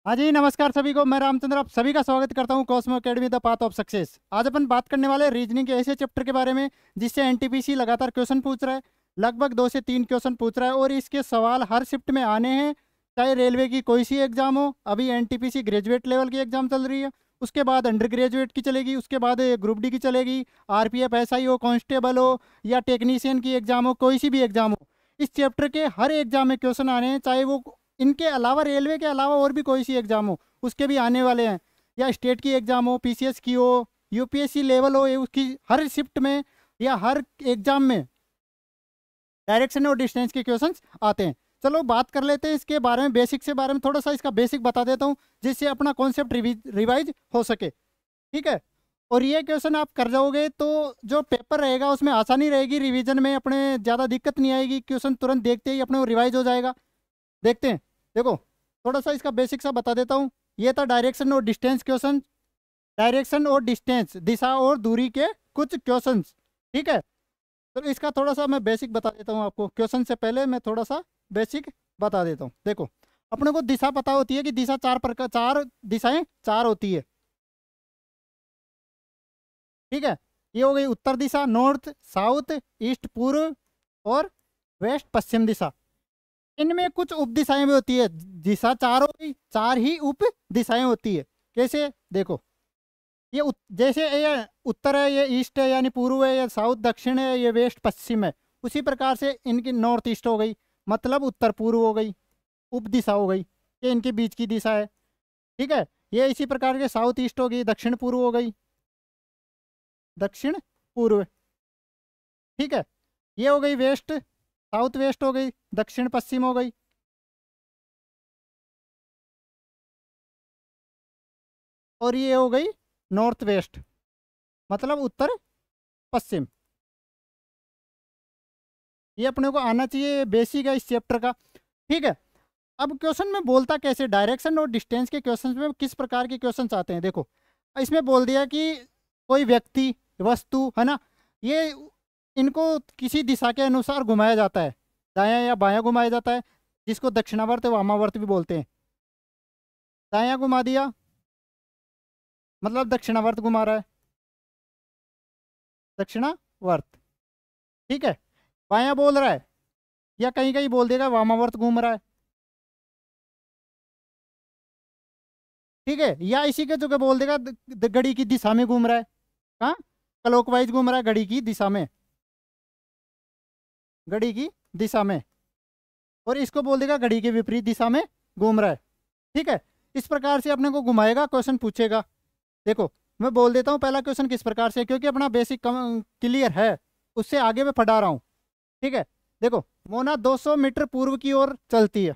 हाँ जी, नमस्कार सभी को। मैं रामचंद्र आप सभी का स्वागत करता हूँ Cosmo academy the path of success. आज अपन बात करने वाले रीजनिंग के ऐसे चैप्टर के बारे में जिससे एनटीपीसी लगातार क्वेश्चन पूछ रहा है। लगभग 2 से 3 क्वेश्चन पूछ रहा है और इसके सवाल हर शिफ्ट में आने हैं। चाहे रेलवे की कोई सी एग्जाम हो, अभी एनटीपीसी ग्रेजुएट लेवल की एग्जाम चल रही है, उसके बाद अंडर ग्रेजुएट की चलेगी, उसके बाद ग्रुप डी की चलेगी, आरपीएफ एसआई हो, कांस्टेबल हो या टेक्नीशियन की एग्जाम हो, कोई सी भी एग्जाम हो, इस चैप्टर के हर एग्जाम में क्वेश्चन आने हैं। चाहे वो इनके अलावा रेलवे के अलावा और भी कोई सी एग्जाम हो उसके भी आने वाले हैं, या स्टेट की एग्जाम हो, पीसीएस की हो, यूपीएससी लेवल हो, ये उसकी हर शिफ्ट में या हर एग्जाम में डायरेक्शन और डिस्टेंस के क्वेश्चंस आते हैं। चलो बात कर लेते हैं इसके बारे में, बेसिक से बारे में थोड़ा सा इसका बेसिक बता देता हूँ जिससे अपना कॉन्सेप्ट रिवाइज हो सके। ठीक है, और ये क्वेश्चन आप कर जाओगे तो जो पेपर रहेगा उसमें आसानी रहेगी, रिवीजन में अपने ज़्यादा दिक्कत नहीं आएगी, क्वेश्चन तुरंत देखते ही अपने को रिवाइज हो जाएगा। देखते हैं, देखो थोड़ा सा इसका बेसिक सा बता देता हूँ। ये था डायरेक्शन और डिस्टेंस क्वेश्चन, डायरेक्शन और डिस्टेंस, दिशा और दूरी के कुछ क्वेश्चंस। ठीक है, तो इसका थोड़ा सा मैं बेसिक बता देता हूँ आपको। क्वेश्चन से पहले मैं थोड़ा सा बेसिक बता देता हूँ। देखो, अपने को दिशा पता होती है कि दिशा चार दिशाएं चार होती है। ठीक है, ये हो गई उत्तर दिशा, नॉर्थ, साउथ, ईस्ट पूर्व, और वेस्ट पश्चिम दिशा। इनमें कुछ उप दिशाएं भी होती है। दिशा चार हो गई, चार ही उप दिशाएं होती है। कैसे, देखो, ये जैसे ये उत्तर है, ये ईस्ट है यानी पूर्व है, ये साउथ दक्षिण है, ये वेस्ट पश्चिम है। उसी प्रकार से इनकी नॉर्थ ईस्ट हो गई, मतलब उत्तर पूर्व हो गई, उप दिशा हो गई, ये इनके बीच की दिशा है। ठीक है, ये इसी प्रकार के साउथ ईस्ट हो गई, दक्षिण पूर्व हो गई, दक्षिण पूर्व। ठीक है, ये हो गई वेस्ट, साउथ वेस्ट हो गई, दक्षिण पश्चिम हो गई। और ये हो गई नॉर्थ वेस्ट, मतलब उत्तर पश्चिम। ये अपने को आना चाहिए, बेसिक है इस चैप्टर का। ठीक है, अब क्वेश्चन में बोलता कैसे, डायरेक्शन और डिस्टेंस के क्वेश्चन में किस प्रकार के क्वेश्चन आते हैं। देखो, इसमें बोल दिया कि कोई व्यक्ति, वस्तु है ना, ये इनको किसी दिशा के अनुसार घुमाया जाता है, दायां या बायां घुमाया जाता है, जिसको दक्षिणावर्त वामावर्त भी बोलते हैं। दायां घुमा दिया मतलब दक्षिणावर्त घुमा रहा है, दक्षिणावर्त। ठीक है, बायां बोल रहा है या कहीं कहीं बोल देगा वामावर्त घूम रहा है। ठीक है, या इसी के जगह बोल देगा घड़ी की दिशा में घूम रहा है। कहाँ, क्लॉकवाइज घूम रहा है, घड़ी की दिशा में, घड़ी की दिशा में। और इसको बोल देगा घड़ी के विपरीत दिशा में घूम रहा है। ठीक है, इस प्रकार से अपने को घुमाएगा, क्वेश्चन पूछेगा। देखो, मैं बोल देता हूँ पहला क्वेश्चन किस प्रकार से, क्योंकि अपना बेसिक क्लियर है, उससे आगे मैं पढ़ा रहा हूँ। ठीक है, देखो, मोना 200 मीटर पूर्व की ओर चलती है।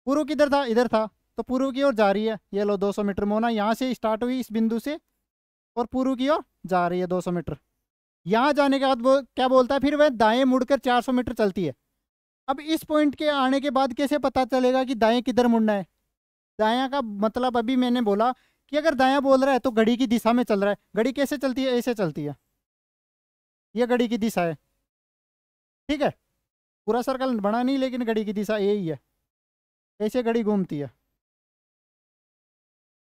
पूर्व किधर था, इधर था, तो पूर्व की ओर जा रही है। ये लो 200 मीटर, मोना यहाँ से स्टार्ट हुई इस बिंदु से और पूर्व की ओर जा रही है 200 मीटर। यहाँ जाने के बाद वो क्या बोलता है, फिर वह दाएं मुड़कर 400 मीटर चलती है। अब इस पॉइंट के आने के बाद कैसे पता चलेगा कि दाएं किधर मुड़ना है। दायां का मतलब अभी मैंने बोला कि अगर दायां बोल रहा है तो घड़ी की दिशा में चल रहा है। घड़ी कैसे चलती है, ऐसे चलती है, ये घड़ी की दिशा है। ठीक है, पूरा सर्कल बना नहीं, लेकिन घड़ी की दिशा यही है, ऐसे घड़ी घूमती है।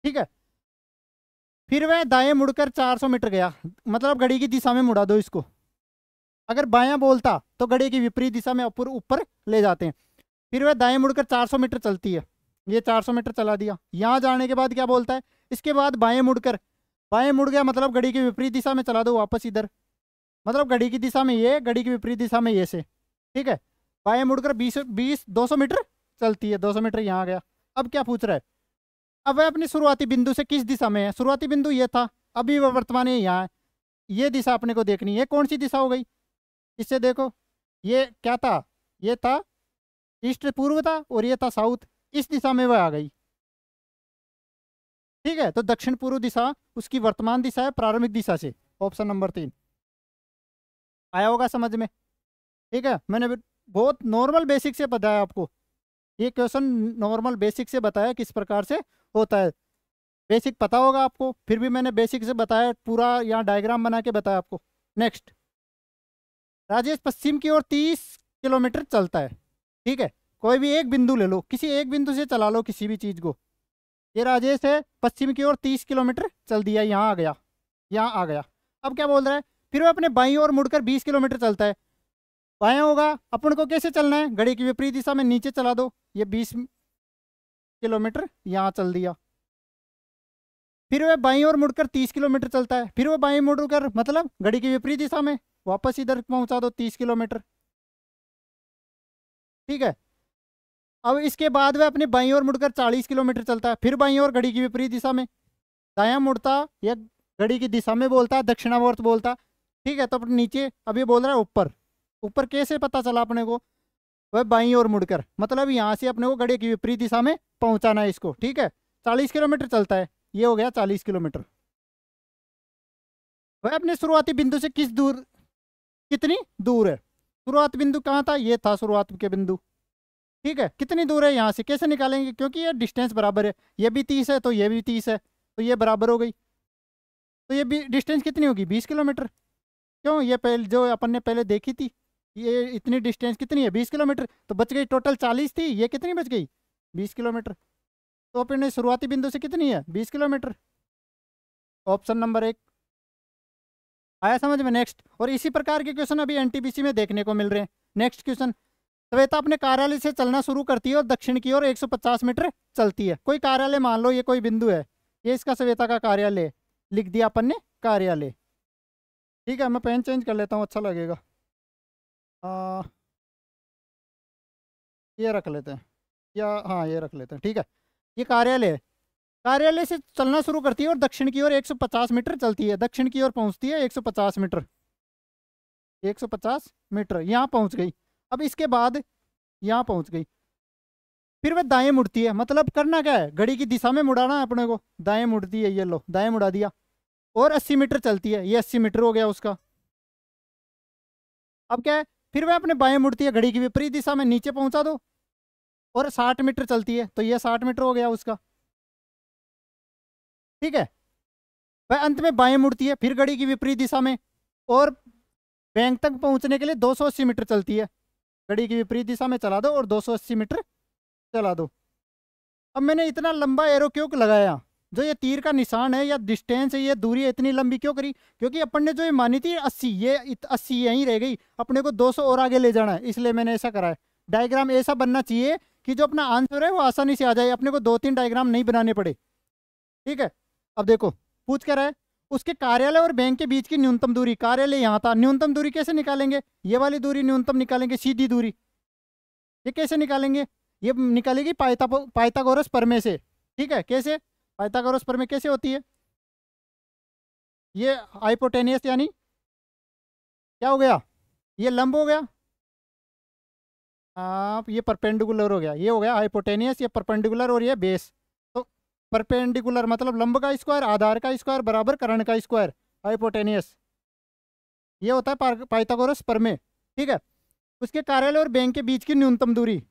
ठीक है, फिर वह दाएं मुड़कर 400 मीटर गया, मतलब घड़ी की दिशा में मुड़ा दो इसको। अगर बायां बोलता तो घड़ी की विपरीत दिशा में ऊपर ऊपर ले जाते हैं। फिर वह दाएं मुड़कर 400 मीटर चलती है, ये 400 मीटर चला दिया। यहाँ जाने के बाद क्या बोलता है, इसके बाद बाएं मुड़कर, बाएं मुड़ गया मतलब घड़ी की विपरीत दिशा में चला दो वापस इधर, मतलब घड़ी की दिशा में ये, घड़ी की विपरीत दिशा में ये से। ठीक है, बाएं मुड़कर 200 मीटर चलती है, 200 मीटर यहाँ गया। अब क्या पूछ रहा है, अब वह अपनी शुरुआती बिंदु से किस दिशा में है। शुरुआती बिंदु ये था, अभी वह वर्तमान में यहाँ है, ये दिशा अपने को देखनी है, कौन सी दिशा हो गई। इससे देखो, ये क्या था, ये था ईस्ट पूर्व था, और ये था साउथ, इस दिशा में वह आ गई। ठीक है, तो दक्षिण पूर्व दिशा उसकी वर्तमान दिशा है प्रारंभिक दिशा से। ऑप्शन नंबर 3 आया होगा समझ में। ठीक है, मैंने बहुत नॉर्मल बेसिक से बताया आपको, ये क्वेश्चन नॉर्मल बेसिक से बताया किस प्रकार से होता है। बेसिक पता होगा आपको, फिर भी मैंने बेसिक से बताया, पूरा यहाँ डायग्राम बना के बताया आपको। नेक्स्ट, राजेश पश्चिम की ओर 30 किलोमीटर चलता है। ठीक है, कोई भी एक बिंदु ले लो, किसी एक बिंदु से चला लो किसी भी चीज को। ये राजेश है, पश्चिम की ओर 30 किलोमीटर चल दिया, यहाँ आ गया, यहाँ आ गया। अब क्या बोल रहा है, फिर वह अपने बाईं ओर मुड़कर 20 किलोमीटर चलता है। बायां होगा, अपन को कैसे चलना है, घड़ी की विपरीत दिशा में नीचे चला दो, ये 20 किलोमीटर यहाँ चल दिया। फिर वह बाईं ओर मुड़कर 30 किलोमीटर चलता है, फिर वह बाईं मुड़कर मतलब घड़ी की विपरीत दिशा में वापस इधर पहुंचा दो 30 किलोमीटर। ठीक है, अब इसके बाद वह अपने बाईं ओर मुड़कर 40 किलोमीटर चलता है, फिर बाईं ओर घड़ी की विपरीत दिशा में दायां मुड़ता, या घड़ी की दिशा में बोलता है, दक्षिणावर्त बोलता। ठीक है, तो अपने नीचे अब ये बोल रहा है ऊपर। ऊपर कैसे पता चला अपने को, वह बाईं ओर मुड़कर, मतलब यहाँ से अपने को घड़ी की विपरीत दिशा में पहुंचाना है इसको। ठीक है, 40 किलोमीटर चलता है, ये हो गया 40 किलोमीटर। वह अपने शुरुआती बिंदु से कितनी दूर है, शुरुआत बिंदु कहाँ था, ये था शुरुआत के बिंदु। ठीक है, कितनी दूर है यहाँ से कैसे निकालेंगे, क्योंकि ये डिस्टेंस बराबर है, ये भी 30 है तो ये भी 30 है, तो ये बराबर हो गई। तो ये भी डिस्टेंस कितनी होगी, 20 किलोमीटर। क्यों, ये पहले जो अपन ने पहले देखी थी, ये इतनी डिस्टेंस कितनी है, 20 किलोमीटर, तो बच गई टोटल 40 थी, ये कितनी बच गई, 20 किलोमीटर। तो अपने शुरुआती बिंदु से कितनी है, 20 किलोमीटर। ऑप्शन नंबर 1 आया समझ में। नेक्स्ट, और इसी प्रकार के क्वेश्चन अभी एनटीपीसी में देखने को मिल रहे हैं। नेक्स्ट क्वेश्चन, श्वेता अपने कार्यालय से चलना शुरू करती है और दक्षिण की ओर 150 मीटर चलती है। कोई कार्यालय मान लो, ये कोई बिंदु है, ये इसका श्वेता का कार्यालय है, लिख दिया अपन ने कार्यालय। ठीक है, मैं पेन चेंज कर लेता हूँ, अच्छा लगेगा। ये रख लेते हैं, या हाँ ये रख लेते हैं। ठीक है, ये कार्यालय है, कार्यालय से चलना शुरू करती है और दक्षिण की ओर 150 मीटर चलती है, दक्षिण की ओर पहुंचती है 150 मीटर, 150 मीटर यहाँ पहुंच गई। अब इसके बाद यहाँ पहुंच गई, फिर वह दाएं मुड़ती है, मतलब करना क्या है, घड़ी की दिशा में मुड़ाना है अपने को, दाएं मुड़ती है, ये लो दाएं मुड़ा दिया, और 80 मीटर चलती है, ये 80 मीटर हो गया उसका। अब क्या है, फिर वह अपने बाएं मुड़ती है, घड़ी की विपरीत दिशा में नीचे पहुंचा दो, और 60 मीटर चलती है, तो ये 60 मीटर हो गया उसका। ठीक है, वह अंत में बाएं मुड़ती है, फिर घड़ी की विपरीत दिशा में, और बैंक तक पहुंचने के लिए 280 मीटर चलती है, घड़ी की विपरीत दिशा में चला दो और 280 मीटर चला दो। अब मैंने इतना लंबा एरो क्यों लगाया, जो ये तीर का निशान है या डिस्टेंस है, ये दूरी इतनी लंबी क्यों करी, क्योंकि अपन ने जो ये मानी थी 80, ये 80 यहीं रह गई, अपने को 200 और आगे ले जाना है, इसलिए मैंने ऐसा करा है। डायग्राम ऐसा बनना चाहिए कि जो अपना आंसर है वो आसानी से आ जाए, अपने को 2-3 डायग्राम नहीं बनाने पड़े। ठीक है, अब देखो पूछ क्या रहा है, उसके कार्यालय और बैंक के बीच की न्यूनतम दूरी, कार्यालय यहाँ था, न्यूनतम दूरी कैसे निकालेंगे, ये वाली दूरी न्यूनतम निकालेंगे, सीधी दूरी। ये कैसे निकालेंगे, ये निकालेगी पाइथागोरस प्रमेय से। ठीक है, कैसे, पाइथागोरस प्रमेय कैसे होती है, ये हाइपोटेनियस यानी क्या हो गया, ये लंब हो गया, ये परपेंडिकुलर हो गया, ये हो गया हाइपोटेनियस, ये परपेंडिकुलर और ये बेस। तो परपेंडिकुलर मतलब लंब का स्क्वायर, आधार का स्क्वायर बराबर कर्ण का स्क्वायर, हाइपोटेनियस, ये होता है पाइथागोरस प्रमेय। ठीक है, उसके कार्यालय और बैंक के बीच की न्यूनतम दूरी,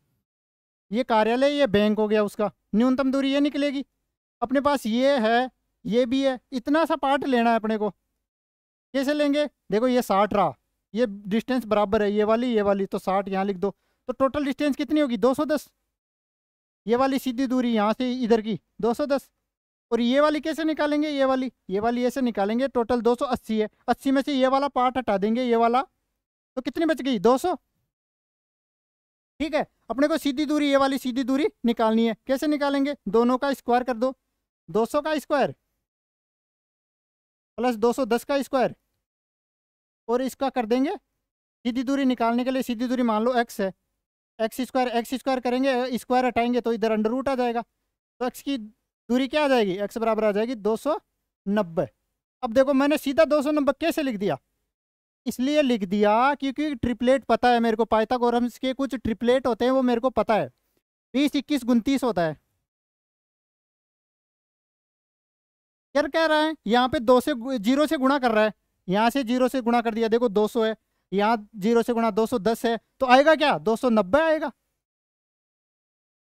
ये कार्यालय ये बैंक हो गया, उसका न्यूनतम दूरी ये निकलेगी। अपने पास ये है, ये भी है, इतना सा पार्ट लेना है अपने को। कैसे लेंगे, देखो ये 60 रहा, ये डिस्टेंस बराबर है, ये वाली तो 60 यहाँ लिख दो, तो टोटल डिस्टेंस कितनी होगी 210। ये वाली सीधी दूरी यहाँ से इधर की 210, और ये वाली कैसे निकालेंगे, ये वाली ऐसे निकालेंगे, टोटल 280 है, 80 में से ये वाला पार्ट हटा देंगे, ये वाला, तो कितनी बच गई 200। ठीक है, अपने को सीधी दूरी, ये वाली सीधी दूरी निकालनी है, कैसे निकालेंगे, दोनों का स्क्वायर कर दो, 200 का स्क्वायर प्लस 210 का स्क्वायर, और इसका कर देंगे सीधी दूरी निकालने के लिए, सीधी दूरी मान लो x है, एक्स स्क्वायर करेंगे, स्क्वायर हटाएंगे तो इधर अंडर रूट आ जाएगा, तो x की दूरी क्या आ जाएगी, x बराबर आ जाएगी 290। अब देखो मैंने सीधा 290 कैसे लिख दिया, इसलिए लिख दिया क्योंकि ट्रिपलेट पता है मेरे को, पाइथागोरस के कुछ ट्रिपलेट होते हैं वो मेरे को पता है, 20 21 29 होता है। क्या कह रहा है, यहाँ पे 0 से गुणा कर रहा है, यहाँ से 0 से गुणा कर दिया, देखो 200 है, यहाँ 0 से गुणा 210 है, तो आएगा क्या 290 आएगा।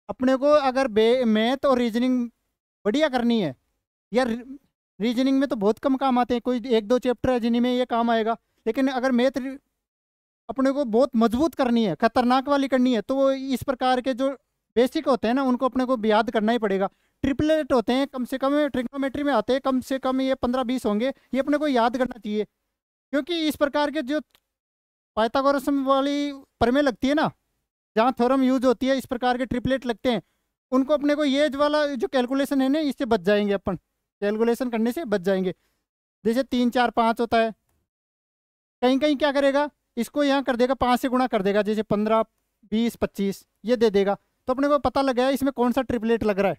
अपने को अगर मैथ और रीजनिंग बढ़िया करनी है, या रीजनिंग में तो बहुत कम काम आते हैं, कोई 1-2 चैप्टर है जिन्हीं में ये काम आएगा, लेकिन अगर मैथ अपने को बहुत मजबूत करनी है, खतरनाक वाली करनी है, तो वो इस प्रकार के जो बेसिक होते हैं ना, उनको अपने को याद करना ही पड़ेगा। ट्रिपलेट होते हैं कम से कम, ट्रिग्नोमेट्री में आते हैं कम से कम ये 15-20 होंगे, ये अपने को याद करना चाहिए। क्योंकि इस प्रकार के जो पाइथागोरस वाली प्रमेय लगती है ना, जहाँ थ्योरम यूज होती है, इस प्रकार के ट्रिपलेट लगते हैं, उनको अपने को ये वाला जो कैलकुलेशन है ना, इससे बच जाएंगे अपन, कैलकुलेशन करने से बच जाएंगे। जैसे 3 4 5 होता है, कहीं कहीं क्या करेगा, इसको यहाँ कर देगा, 5 से गुणा कर देगा, जैसे 15 20 25 ये दे देगा, तो अपने को पता लग गया इसमें कौन सा ट्रिपलेट लग रहा है।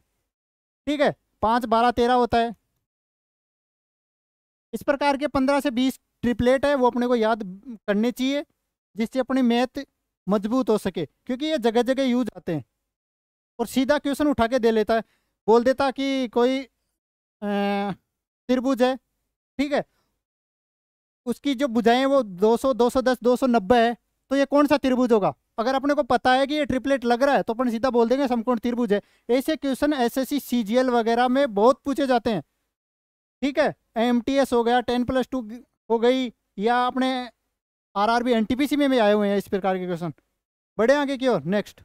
ठीक है, 5 12 13 होता है। इस प्रकार के 15 से 20 ट्रिपलेट है, वो अपने को याद करने चाहिए, जिससे अपनी मैथ मजबूत हो सके, क्योंकि ये जगह जगह यूज आते हैं। और सीधा क्वेश्चन उठा के दे लेता है, बोल देता कि कोई त्रिभुज है, ठीक है, उसकी जो भुजाएं वो 200 210 290 है, तो ये कौन सा त्रिभुज होगा। अगर अपने को पता है कि ये ट्रिपलेट लग रहा है, तो अपन सीधा बोल देंगे समकोण त्रिभुज है। ऐसे क्वेश्चन एसएससी सीजीएल वगैरह में बहुत पूछे जाते हैं। ठीक है, एमटीएस हो गया, 10+2 हो गई, या अपने आरआरबी एनटीपीसी में भी आए हुए हैं इस प्रकार के क्वेश्चन। बढ़े आगे की ओर, नेक्स्ट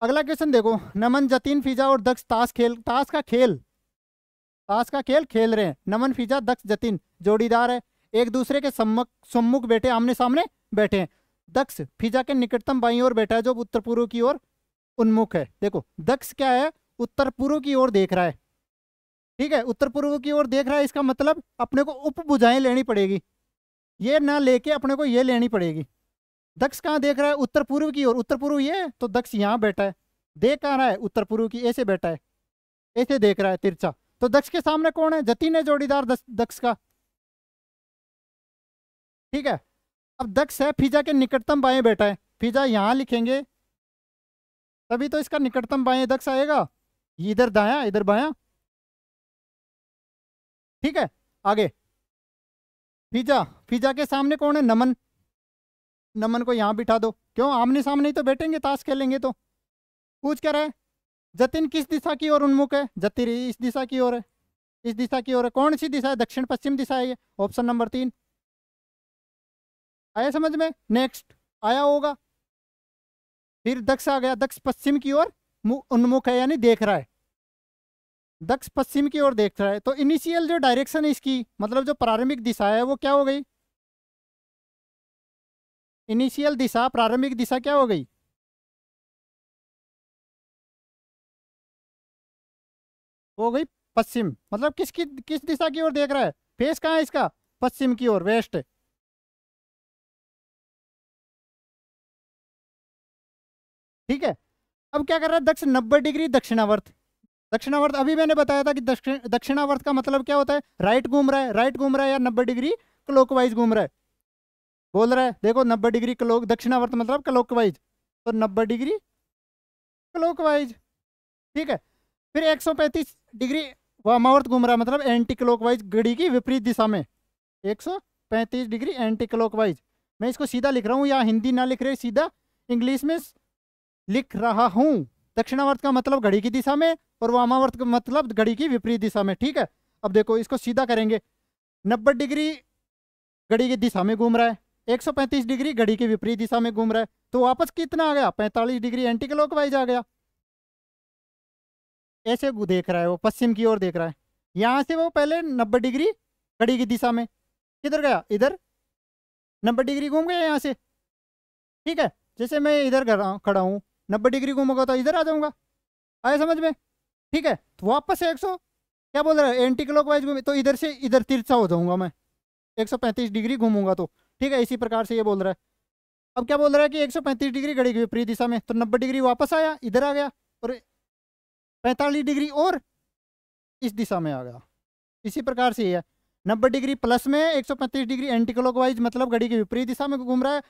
अगला क्वेश्चन देखो। नमन जतिन फिजा और दक्ष ताश का खेल खेल रहे हैं। नमन फिजा दक्ष जतिन जोड़ीदार है, एक दूसरे के सम्मुख बैठे, आमने सामने बैठे हैं। दक्ष फिजा के निकटतम बाईं ओर बैठा है, जो उत्तर पूर्व की ओर उन्मुख है। देखो दक्ष क्या है, उत्तर पूर्व की ओर देख रहा है। ठीक है, उत्तर पूर्व की ओर देख रहा है, इसका मतलब अपने को उपभुजाएं लेनी पड़ेगी, ये ना लेके अपने को ये लेनी पड़ेगी। दक्ष कहाँ देख रहा है, उत्तर पूर्व की ओर। उत्तर पूर्व ये है, तो दक्ष यहाँ बैठा है, देख कहाँ रहा है, उत्तर पूर्व की, ऐसे बैठा है, ऐसे देख रहा है तिरछा। तो दक्ष के सामने कौन है, जतिन है जोड़ीदार दक्ष का। ठीक है, अब दक्ष है, फिजा के निकटतम बाएं बैठा है। फिजा यहाँ लिखेंगे, तभी तो इसका निकटतम बाएं दक्ष आएगा, इधर दाया इधर बाया। ठीक है, आगे फिजा के सामने कौन है, नमन। नमन को यहाँ बिठा दो, क्यों, आमने सामने ही तो बैठेंगे, ताश खेलेंगे। तो पूछ क्या रहा है, जतिन किस दिशा की ओर उन्मुख है। जतिन इस दिशा की ओर है, इस दिशा की ओर है। कौन सी दिशा है, दक्षिण पश्चिम दिशा है, ये ऑप्शन नंबर 3। आया समझ में। नेक्स्ट आया होगा। फिर दक्ष आ गया, दक्ष पश्चिम की ओर उन्मुख है, यानी देख रहा है, दक्ष पश्चिम की ओर देख रहा है। तो इनिशियल जो डायरेक्शन है इसकी, मतलब जो प्रारंभिक दिशा है, वो क्या हो गई, इनिशियल दिशा, प्रारंभिक दिशा क्या हो गई, हो गई पश्चिम। मतलब किस दिशा की ओर देख रहा है, फेस कहाँ है इसका, पश्चिम की ओर, वेस्ट। ठीक है, अब क्या कर रहा है दक्ष, 90 डिग्री दक्षिणावर्त। दक्षिणावर्त अभी मैंने बताया था कि दक्षिणावर्त का मतलब क्या होता है, राइट घूम रहा है, राइट घूम रहा है, या 90 डिग्री क्लॉकवाइज घूम रहा है। बोल रहा है देखो 90 डिग्री दक्षिणावर्त मतलब क्लॉकवाइज, तो 90 डिग्री क्लॉकवाइज। ठीक है, फिर 135 डिग्री वामावर्त घूम रहा है, मतलब एंटी क्लॉकवाइज, घड़ी की विपरीत दिशा में 135 डिग्री एंटी क्लॉकवाइज। मैं इसको सीधा लिख रहा हूँ, या हिंदी ना लिख रहे, सीधा इंग्लिश में लिख रहा हूँ। दक्षिणावर्त का मतलब घड़ी की दिशा में, और वामावर्त का मतलब घड़ी की विपरीत दिशा में। ठीक है, अब देखो इसको सीधा करेंगे, 90 डिग्री घड़ी की दिशा में घूम रहा है, 135 डिग्री घड़ी की विपरीत दिशा में घूम रहा है, तो वापस कितना आ गया, 45 डिग्री एंटी क्लॉकवाइज आ गया। ऐसे देख रहा है वो, पश्चिम की ओर देख रहा है। यहाँ से वो पहले 90 डिग्री घड़ी की दिशा में किधर गया, इधर 90 डिग्री घूम गया यहाँ से। ठीक है, जैसे मैं इधर खड़ा हूँ, 90 डिग्री घूमूंगा तो इधर आ जाऊंगा, आया समझ में। ठीक है, तो वापस से 100 क्या बोल रहा है, एंटी क्लॉकवाइज घूमे, तो इधर से इधर तिरछा हो जाऊंगा मैं, 135 डिग्री घूमूंगा तो। ठीक है, इसी प्रकार से ये बोल रहा है। अब क्या बोल रहा है कि 135 डिग्री घड़ी की विपरीत दिशा में, तो 90 डिग्री वापस आया, इधर आ गया, और 45 डिग्री और इस दिशा में आ गया। इसी प्रकार से ये है, 90 डिग्री प्लस में 135 डिग्री एंटी क्लॉकवाइज, मतलब घड़ी की विपरीत दिशा में घूम रहा है।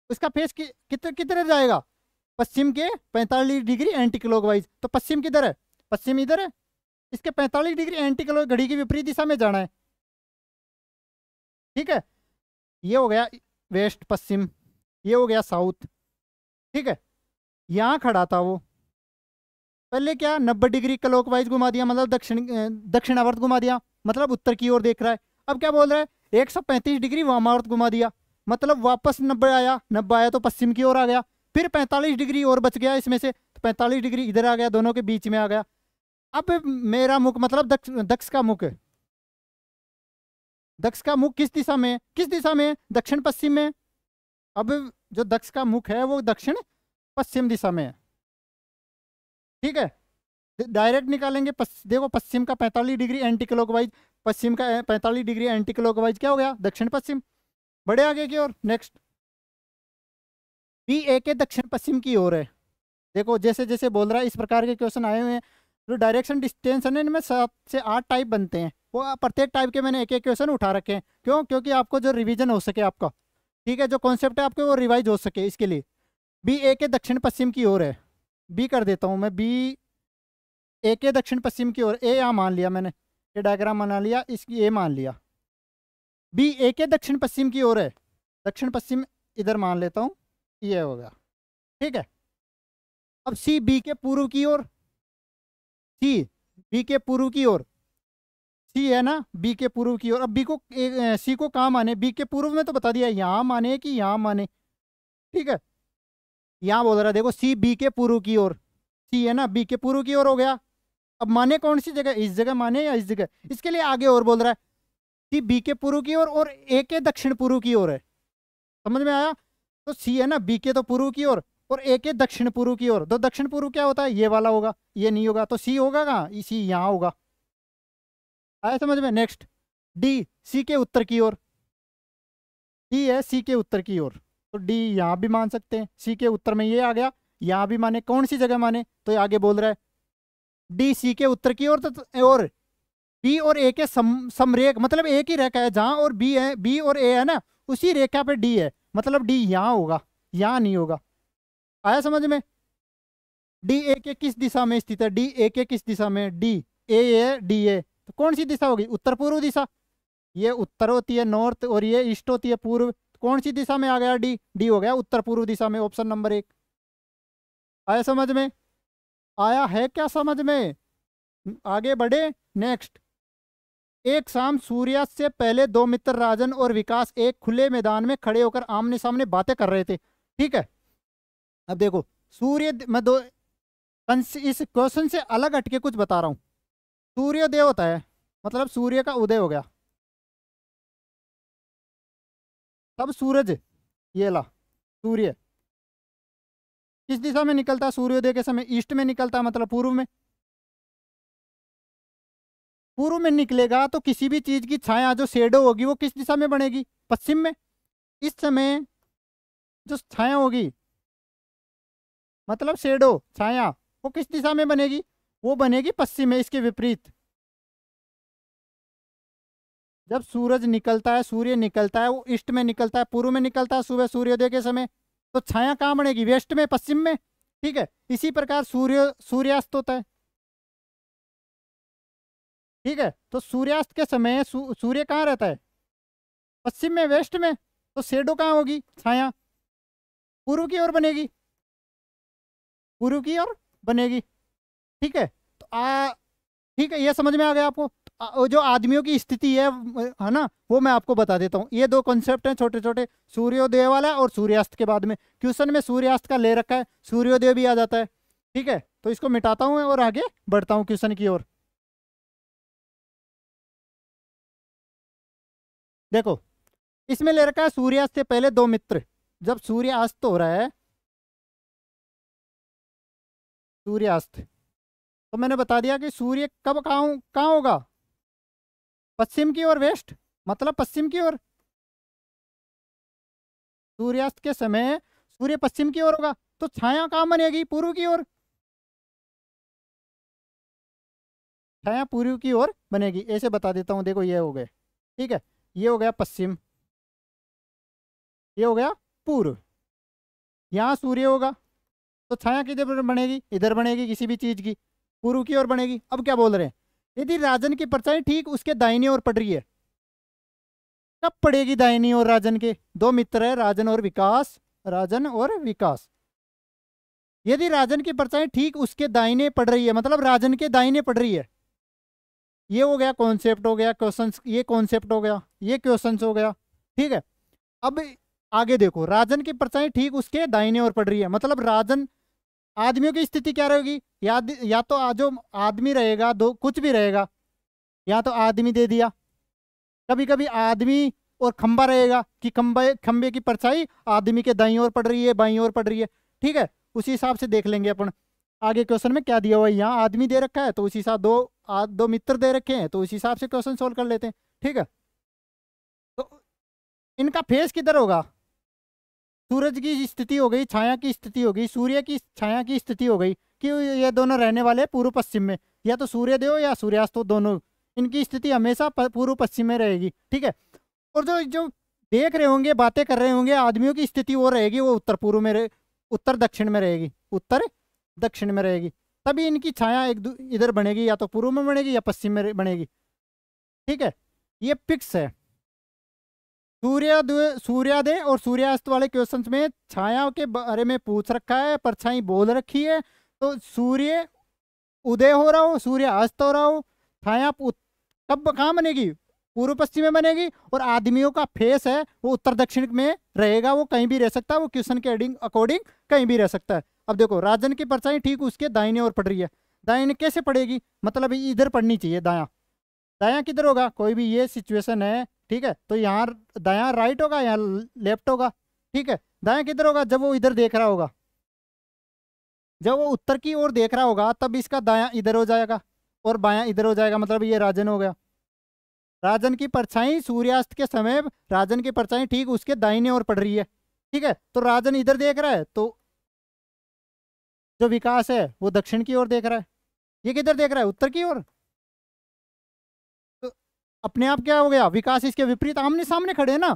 इसका फेस कितने जाएगा, पश्चिम के 45 डिग्री एंटी क्लॉकवाइज। तो पश्चिम किधर है, पश्चिम इधर है, इसके 45 डिग्री एंटी क्लॉक घड़ी की विपरीत दिशा में जाना है। ठीक है, ये हो गया वेस्ट पश्चिम, ये हो गया साउथ। ठीक है, यहाँ खड़ा था वो, पहले क्या 90 डिग्री क्लॉकवाइज घुमा दिया, मतलब दक्षिणावर्त घुमा दिया, मतलब उत्तर की ओर देख रहा है। अब क्या बोल रहा है, 135 डिग्री वामावर्त घुमा दिया, मतलब वापस 90 आया, 90 आया तो पश्चिम की ओर आ गया। फिर 45 डिग्री और बच गया इसमें से, तो 45 डिग्री इधर आ गया, दोनों के बीच में आ गया। अब मेरा मुख मतलब दक्ष का मुख, दक्ष का मुख किस दिशा में है? किस दिशा में है? दक्षिण पश्चिम में। अब जो दक्ष का मुख है वो दक्षिण पश्चिम दिशा में है, ठीक है। डायरेक्ट निकालेंगे, देखो पश्चिम का 45 डिग्री एंटी क्लॉकवाइज, पश्चिम का 45 डिग्री एंटी क्लॉकवाइज क्या हो गया? दक्षिण पश्चिम। बड़े आगे की ओर। नेक्स्ट, बी ए के दक्षिण पश्चिम की ओर है। देखो जैसे जैसे बोल रहा है इस प्रकार के क्वेश्चन आए हुए हैं। जो डायरेक्शन डिस्टेंस है ना, इनमें 7 से 8 टाइप बनते हैं, वो प्रत्येक टाइप के मैंने एक एक क्वेश्चन उठा रखे हैं। क्यों? क्योंकि आपको जो रिवीजन हो सके आपका, ठीक है, जो कॉन्सेप्ट है आपके वो रिवाइज हो सके, इसके लिए। बी ए के दक्षिण पश्चिम की ओर है, बी कर देता हूँ मैं, बी ए के दक्षिण पश्चिम की ओर। ए यहाँ मान लिया मैंने, ये डायग्राम बना लिया, इसकी ए मान लिया। बी ए के दक्षिण पश्चिम की ओर है, दक्षिण पश्चिम इधर मान लेता हूँ, ये हो गया, ठीक है। अब सी बी के पूर्व की ओर, सी बी के पूर्व की ओर, सी है ना बी के पूर्व की ओर। अब बी को सी को कहाँ माने? बी के पूर्व में तो बता दिया, यहाँ माने कि यहाँ माने, ठीक है। यहाँ बोल रहा है देखो, सी बी के पूर्व की ओर, सी है ना बी के पूर्व की ओर हो गया। अब माने कौन सी जगह? इस जगह माने या इस जगह? इसके लिए आगे और बोल रहा है सी बी के पूर्व की ओर और ए के दक्षिण पूर्व की ओर है। समझ में आया? तो सी है ना बी के तो पूर्व की ओर और ए के दक्षिण पूर्व की ओर। तो दक्षिण पूर्व क्या होता है? ये वाला होगा, ये नहीं होगा, तो सी होगा कहाँ? सी यहाँ होगा। आया समझ में? नेक्स्ट, डी सी के उत्तर की ओर, डी है सी के उत्तर की ओर, तो डी यहाँ भी मान सकते हैं, सी के उत्तर में ये आ गया, यहाँ भी माने। कौन सी जगह माने? तो ये आगे बोल रहा है डी सी के उत्तर की ओर, तो और बी और ए के समरेख, मतलब एक ही रेखा है जहां और बी है, बी और ए है ना, उसी रेखा पे डी है, मतलब डी यहाँ होगा, यहाँ नहीं होगा। आया समझ में? डी ए के किस दिशा में स्थित है? डी ए के किस दिशा में? डी ए है, डी ए, तो कौन सी दिशा होगी? उत्तर पूर्व दिशा। ये उत्तर होती है नॉर्थ और ये ईस्ट होती है पूर्व। कौन सी दिशा में आ गया? डी, डी हो गया उत्तर पूर्व दिशा में, ऑप्शन नंबर 1। आया समझ में? आया है क्या समझ में? आगे बढ़े। नेक्स्ट, एक शाम सूर्यास्त से पहले दो मित्र राजन और विकास एक खुले मैदान में खड़े होकर आमने सामने बातें कर रहे थे, ठीक है। अब देखो सूर्य, मैं दो इस क्वेश्चन से अलग हटके कुछ बता रहा हूं। सूर्योदय होता है, मतलब सूर्य का उदय हो गया, तब सूरज, ये ला सूर्य किस दिशा में निकलता है? सूर्योदय के समय ईस्ट में निकलता है, मतलब पूर्व में। पूर्व में निकलेगा तो किसी भी चीज की छाया जो शेडो होगी वो किस दिशा में बनेगी? पश्चिम में। इस समय जो छाया होगी, मतलब शेडो छाया, वो किस दिशा में बनेगी? वो बनेगी पश्चिम में, इसके विपरीत। जब सूरज निकलता है, सूर्य निकलता है, वो ईस्ट में निकलता है, पूर्व में निकलता है सुबह सूर्योदय के समय, तो छाया कहाँ बनेगी? वेस्ट में, पश्चिम में, ठीक है। इसी प्रकार सूर्यास्त होता है, ठीक है। तो सूर्यास्त के समय सूर्य कहाँ रहता है? पश्चिम में, वेस्ट में, तो शेडो कहाँ होगी? छाया पूर्व की ओर बनेगी, पूर्व की ओर बनेगी, ठीक है। तो ठीक है, ये समझ में आ गया आपको? जो आदमियों की स्थिति है ना, वो मैं आपको बता देता हूँ। ये दो कॉन्सेप्ट हैं छोटे छोटे, सूर्योदय वाला और सूर्यास्त के बाद में। क्वेश्चन में सूर्यास्त का ले रखा है, सूर्योदय भी आ जाता है, ठीक है। तो इसको मिटाता हूँ और आगे बढ़ता हूँ क्वेश्चन की ओर। देखो इसमें ले रखा है सूर्यास्त से पहले दो मित्र। जब सूर्यास्त हो रहा है, सूर्यास्त, तो मैंने बता दिया कि सूर्य कब कहाँ होगा? पश्चिम की ओर, वेस्ट, मतलब पश्चिम की ओर। सूर्यास्त के समय सूर्य पश्चिम की ओर होगा, तो छाया कहाँ बनेगी? पूर्व की ओर। छाया पूर्व की ओर बनेगी, ऐसे बता देता हूँ। देखो ये हो गए, ठीक है, ये हो गया पश्चिम, ये हो गया पूर्व। यहाँ सूर्य होगा तो छाया किधर बनेगी? इधर बनेगी, किसी भी चीज की पूर्व की ओर बनेगी। अब क्या बोल रहे हैं? यदि राजन की परछाई ठीक उसके दाहिनी ओर पड़ रही है, कब पड़ेगी दाहिनी ओर राजन के? दो मित्र है, राजन और विकास, राजन और विकास। यदि राजन की परछाई ठीक उसके दाहिने पड़ रही है, मतलब राजन के दाहिने पड़ रही है। ये हो गया कॉन्सेप्ट, हो गया क्वेश्चन, ये कॉन्सेप्ट हो गया, ये क्वेश्चन हो गया, ठीक है। अब आगे देखो, राजन की परछाई ठीक उसके दाहिने ओर पड़ रही है, मतलब राजन, आदमियों की स्थिति क्या रहेगी, या तो जो आदमी रहेगा, दो कुछ भी रहेगा, या तो आदमी दे दिया, कभी कभी आदमी और खंबा रहेगा कि खंबे खंबे की परछाई आदमी के दाईं ओर पड़ रही है, बाईं ओर पड़ रही है। ठीक है, उसी हिसाब से देख लेंगे अपन। आगे क्वेश्चन में क्या दिया हुआ है, यहाँ आदमी दे रखा है तो उसी हिसाब दो मित्र दे रखे हैं तो उसी हिसाब से क्वेश्चन सोल्व कर लेते हैं। ठीक है, तो इनका फेस किधर होगा, सूरज की स्थिति हो गई, छाया की स्थिति हो गई, सूर्य की छाया की स्थिति हो गई कि ये दोनों रहने वाले पूर्व पश्चिम में, या तो सूर्योदय हो या सूर्यास्त हो, दोनों इनकी स्थिति हमेशा पूर्व पश्चिम में रहेगी। ठीक है, और जो जो देख रहे होंगे, बातें कर रहे होंगे, आदमियों की स्थिति वो रहेगी, वो उत्तर पूर्व में उत्तर दक्षिण में रहेगी, उत्तर दक्षिण में रहेगी। तभी इनकी छाया इधर बनेगी, या तो पूर्व में बनेगी या पश्चिम में बनेगी। ठीक है, ये फिक्स है। सूर्योदय और सूर्यास्त वाले क्वेश्चंस में छाया के बारे में पूछ रखा है, परछाई बोल रखी है, तो सूर्य उदय हो रहा हो, सूर्य अस्त हो रहा हो, छाया कब कहाँ बनेगी, पूर्व पश्चिम में बनेगी, और आदमियों का फेस है वो उत्तर दक्षिण में रहेगा, वो कहीं भी रह सकता है, वो क्वेश्चन के अकॉर्डिंग कहीं भी रह सकता है। अब देखो, राजन की परछाई ठीक उसके दाहिने ओर पड़ रही है, दाहिने कैसे पड़ेगी, मतलब इधर पड़नी चाहिए, दायां, दायां किधर होगा, कोई भी ये सिचुएशन है, ठीक है, तो यहाँ दायां राइट होगा, यहाँ लेफ्ट होगा। ठीक है, दायां किधर होगा, जब वो इधर देख रहा होगा, जब वो उत्तर की ओर देख रहा होगा तब इसका दायां इधर हो जाएगा और बायां इधर हो जाएगा, मतलब ये राजन हो गया। राजन की परछाई सूर्यास्त के समय, राजन की परछाई ठीक उसके दाहिने ओर पड़ रही है। ठीक है, तो राजन इधर देख रहा है, तो जो विकास है वो दक्षिण की ओर देख रहा है, ये किधर देख रहा है, उत्तर की ओर। तो अपने आप क्या हो गया, विकास इसके विपरीत आमने सामने खड़े हैं ना,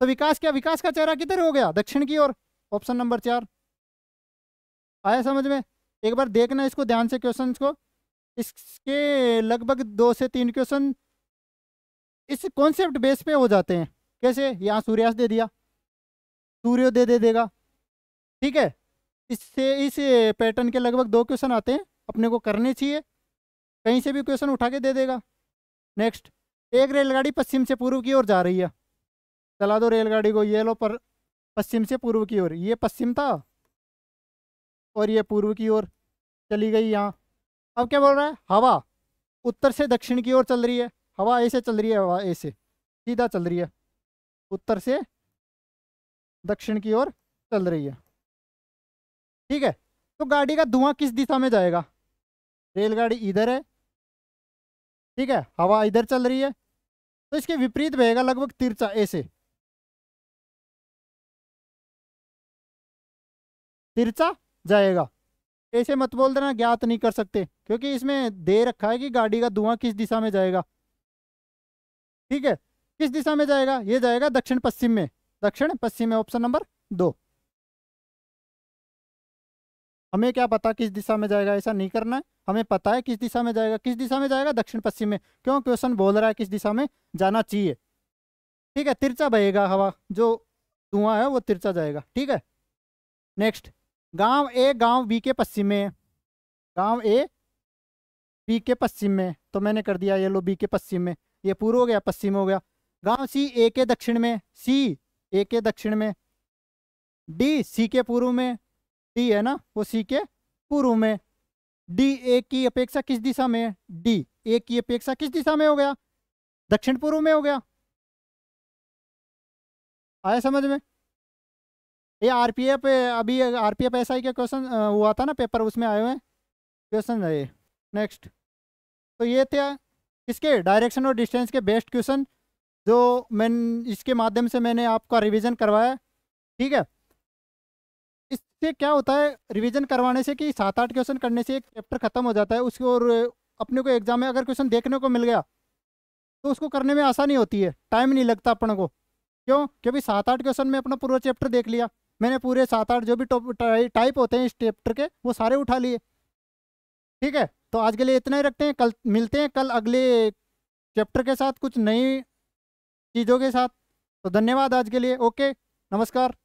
तो विकास क्या, विकास का चेहरा किधर हो गया, दक्षिण की ओर। ऑप्शन नंबर 4 आया समझ में। एक बार देखना इसको ध्यान से, क्वेश्चंस को, इसके लगभग 2 से 3 क्वेश्चन इस कॉन्सेप्ट बेस पे हो जाते हैं। कैसे, यहाँ सूर्यास्त दे दिया, सूर्योदय दे देगा। ठीक है, इससे इस पैटर्न के लगभग 2 क्वेश्चन आते हैं, अपने को करने चाहिए, कहीं से भी क्वेश्चन उठा के दे देगा। नेक्स्ट, एक रेलगाड़ी पश्चिम से पूर्व की ओर जा रही है, चला दो रेलगाड़ी को, ये लो पर पश्चिम से पूर्व की ओर, ये पश्चिम था और ये पूर्व की ओर चली गई यहाँ। अब क्या बोल रहा है, हवा उत्तर से दक्षिण की ओर चल रही है, हवा ऐसे चल रही है, हवा ऐसे सीधा चल रही है, उत्तर से दक्षिण की ओर चल रही है। ठीक है, तो गाड़ी का धुआं किस दिशा में जाएगा, रेलगाड़ी इधर है, ठीक है, हवा इधर चल रही है, तो इसके विपरीत बहेगा, लगभग तिरछा ऐसे, तिरछा जाएगा। ऐसे मत बोल देना ज्ञात नहीं कर सकते, क्योंकि इसमें दे रखा है कि गाड़ी का धुआं किस दिशा में जाएगा। ठीक है, किस दिशा में जाएगा, ये जाएगा दक्षिण पश्चिम में, दक्षिण पश्चिम में, ऑप्शन नंबर 2। हमें क्या पता किस दिशा में जाएगा, ऐसा नहीं करना है, हमें पता है किस दिशा में जाएगा, किस दिशा में जाएगा, दक्षिण पश्चिम में, क्यों, क्वेश्चन बोल रहा है किस दिशा में जाना चाहिए। ठीक है, तिरछा बहेगा हवा, जो धुआं है वो तिरछा जाएगा। ठीक है, नेक्स्ट, गांव ए गांव बी के पश्चिम में है, गांव ए बी के पश्चिम में, तो मैंने कर दिया ये लो बी के पश्चिम में, ये पूर्व हो गया, पश्चिम हो गया। गांव सी ए के दक्षिण में, सी ए के दक्षिण में, डी सी के पूर्व में, डी है ना वो सी के पूर्व में, डी ए की अपेक्षा किस दिशा में है, डी ए की अपेक्षा किस दिशा में हो गया, दक्षिण पूर्व में हो गया। आया समझ में। ये आरपीएफ, अभी आरपीएफ एसआई के क्वेश्चन हुआ था ना पेपर, उसमें आए हुए क्वेश्चन है ये। नेक्स्ट, तो ये थे इसके डायरेक्शन और डिस्टेंस के बेस्ट क्वेश्चन, जो मैं इसके माध्यम से मैंने आपका रिवीजन करवाया। ठीक है, इससे क्या होता है रिवीजन करवाने से कि 7-8 क्वेश्चन करने से एक चैप्टर खत्म हो जाता है उसकी, और अपने को एग्जाम में अगर क्वेश्चन देखने को मिल गया तो उसको करने में आसानी होती है, टाइम नहीं लगता अपन को। क्यों, क्योंकि 7-8 क्वेश्चन में अपना पूरा चैप्टर देख लिया, मैंने पूरे 7-8 जो भी टाइप होते हैं इस चैप्टर के वो सारे उठा लिए। ठीक है, तो आज के लिए इतना ही रखते हैं, कल मिलते हैं कल अगले चैप्टर के साथ, कुछ नई चीज़ों के साथ। तो धन्यवाद आज के लिए, ओके, नमस्कार।